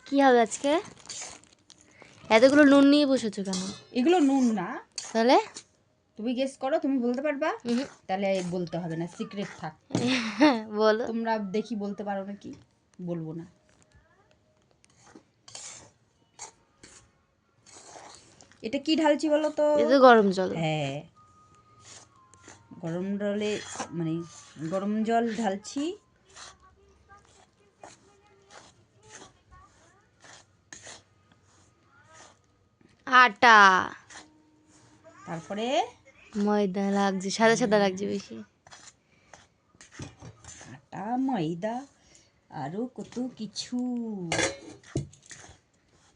কি হবে আজকে? এতগুলো নুন নিয়ে বসেছো কেন? এগুলো নুন না। তাহলে তুমি গেস করো, তুমি বলতে পারবা? উহুম। তাহলে বলতে হবে না, সিক্রেট থাক। বলো। তোমরা দেখি বলতে পারো নাকি? বলবো না। এটা কি ঢালছি বলো তো? এটা তো গরম জল। হ্যাঁ, গরম জলে মানে গরম জল ঢালছি। আটা। তারপরে ময়দা লাগছে, সাদা সাদা লাগছে বেশি। আটা, ময়দা, আরো কত কিছু।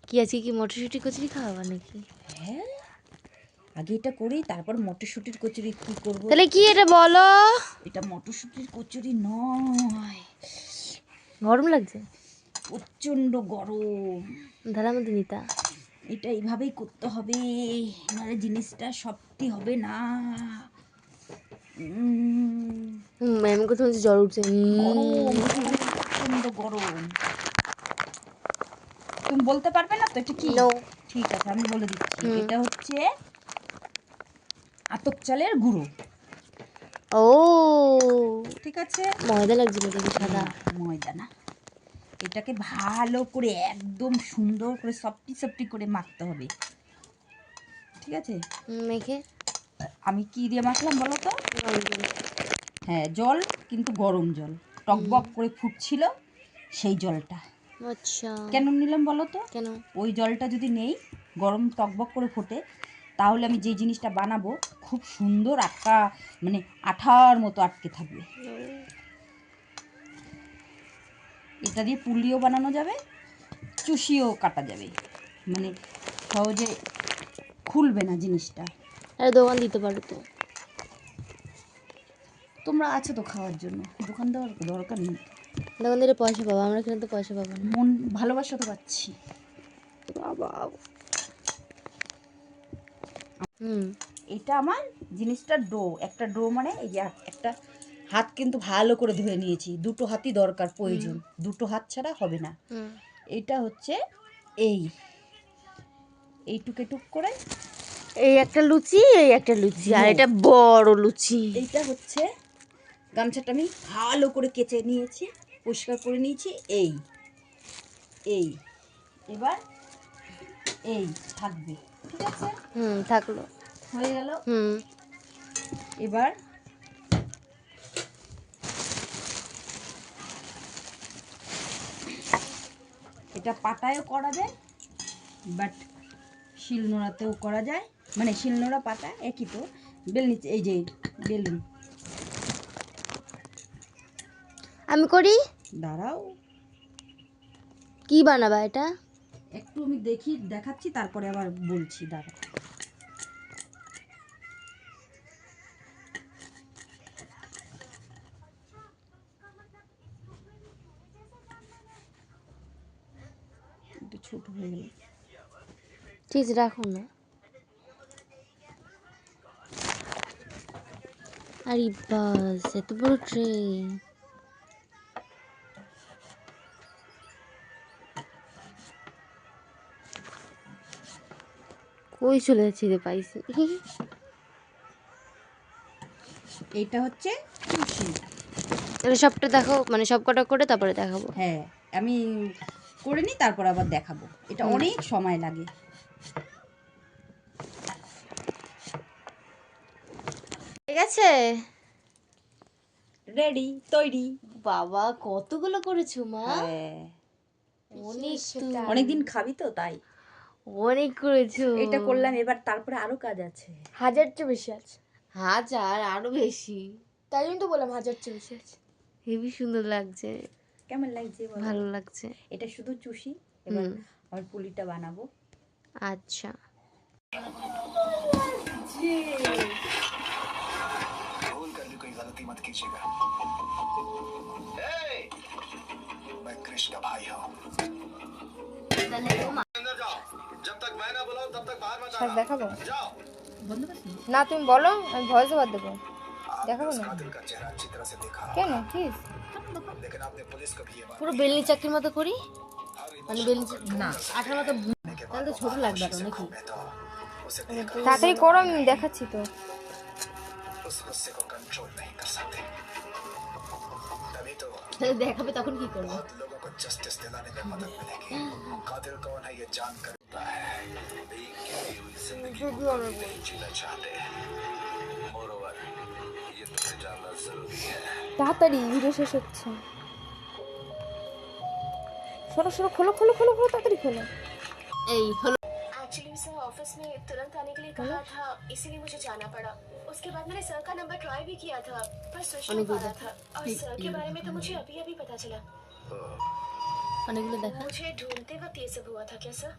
কি আজকে কি মটরশুঁটি কচুরি খাওয়াবা নাকি? হ্যাঁ, আগে এটা করি, তারপর মটরশুঁটির কচুরি কি করব। তাহলে কি এটা বলো? এটা মটরশুঁটির কচুরি নয়, গরম লাগছে? প্রচণ্ড গরম। ধারা মধ্যে নিতা। এটা এইভাবেই করতে হবে, নাহলে জিনিসটা সত্যি হবে না। ম্যাম কোথাও হচ্ছে জ্বর উঠছে। গরম, প্রচণ্ড গরম। তুমি বলতে পারবে না তো এটা কি? No. ঠিক আছে, আমি বলে দিচ্ছি। এটা হচ্ছে আতপ চালের গুঁড়ো। ও ঠিক আছে, ময়দা লাগছে না দেখি সাদা। ময়দা না। এটাকে ভালো করে একদম সুন্দর করে সফটি সফটি করে মাখতে হবে। ঠিক আছে, মেখে আমি কি দিয়ে মাখলাম বলো তো? হ্যাঁ, জল, কিন্তু গরম জল, টকবক করে ফুটছিল সেই জলটা। আচ্ছা কেন নিলাম বলো তো? কেন? ওই জলটা যদি নেই, গরম টকবক করে ফোটে, তাহলে আমি যে জিনিসটা বানাবো খুব সুন্দর মানে আঠার মতো আটকে থাকবে। এটা দিয়ে পুলিও বানানো যাবে, চুষিও কাটা যাবে, মানে সহজে খুলবে না জিনিসটা। আরে দোকান দিতে পারো তো। তোমরা আছো তো খাওয়ার জন্য, দোকান দেওয়ার দরকার নেই। দোকান দিলে পয়সা পাবো, আমরা এখানে তো পয়সা পাবো না। মন ভালোবাসা তো পাচ্ছি। বাবা। এটা আমার জিনিসটা ডো, একটা ডো মানে এই যে একটা হাত কিন্তু ভালো করে ধুয়ে নিয়েছি, দুটো হাতই দরকার প্রয়োজন, দুটো হাত ছাড়া হবে না। এটা হচ্ছে এইটুক এটুক করে, এই একটা লুচি, এই একটা লুচি, আর এটা বড় লুচি। এইটা হচ্ছে গামছাটা আমি ভালো করে কেচে নিয়েছি, পরিষ্কার করে নিয়েছি। এই এই এবার এই থাকবে। ঠিক আছে, থাকলো, হয়ে গেল। এবার এটা পাটায়ও করা যায়, বাট শিলনোড়াতেও করা যায়, মানে শিলনোড়া পাটা একই তো। বেলনি, এই যে বেলুন। আমি করি। দাঁড়াও, কি বানাবা এটা? একটু আমি দেখাচ্ছি, তারপরে আবার বলছি, দাঁড়াও। একটু ছোট হয়ে গেল। ঠিক আছে, রাখো না। আরে বাস, এত বড় ট্রে। কই চলে যাচ্ছি রে পাইছি। এইটা হচ্ছে চুষি। তাহলে সবটা দেখো, মানে সব কটা করে তারপরে দেখাবো। হ্যাঁ, আমি করে নিই, তারপর আবার দেখাবো। এটা অনেক সময় লাগে। ঠিক আছে, রেডি, তৈরি। বাবা কতগুলো করেছো মা? হ্যাঁ, অনেক তো। অনেকদিন খাবি তো তাই অনেক করেছো। এটা করলাম। এবার তারপরে আরো কাজ আছে। 1000 চেয়ে বেশি আছে। হাজার, আরো বেশি। তাই জন্য তো বললাম 1000 চেয়ে বেশি আছে। হেবি সুন্দর লাগছে। কেমন লাগছে বলো? ভালো লাগছে। এটা শুধু চুষি, এবার আমার পুলিটা বানাবো। আচ্ছা, भूल कर भी कोई गलती मत कीजिएगा। मैं कृष का भाई हूँ। अंदर जाओ, जब तक मैं ना बुलाऊं तब तक बाहर मत শাক দেখাবো जाओ। বন্ধ করছি। না? তুমি বলো, আমি ভয়েস ওভার দেবো। দেখাবো না कातिल का चेहरा अच्छी तरह से देखा, কেন? প্লিজ। लेकिन आपने पुलिस को भी ये बात পুরো বেলনি চাকরির মতো করি। हर इन মানে বেলুন না আঠার মতো তাহলে তো ছোট লাগবে আরো নাকি मैं तो उसे देख তাড়াতাড়ি করো, আমি দেখাচ্ছি তো। उस गुस्से को कंट्रोल नहीं कर सकते। तभी तो তাহলে দেখাবে তখন কি করবে बहुत लोगों को जस्टिस दिलाने में मदद मिलेगी। कातिल कौन है ये जानकर होता है। एक की हुई जिंदगी को नहीं जीना चाहते। मोरोवर, ये तुम्हें जानना जरूरी है। তাড়াতাড়ি, ভিডিও শেষ হচ্ছে। সরো সরো, খোলো খোলো খোলো খোলো, তাড়াতাড়ি খোলো। এই হলো एक्चुअली सर ऑफिस में तुरंत आने के लिए कहा था, इसीलिए मुझे जाना पड़ा। उसके बाद मैंने सर का नंबर ट्राई भी किया था पर स्विच ऑफ आ रहा था। और सर के बारे में तो मुझे अभी अभी पता चला। অনেকগুলো দেখা मुझे ढूंढते वक्त ये सब हुआ था क्या सर?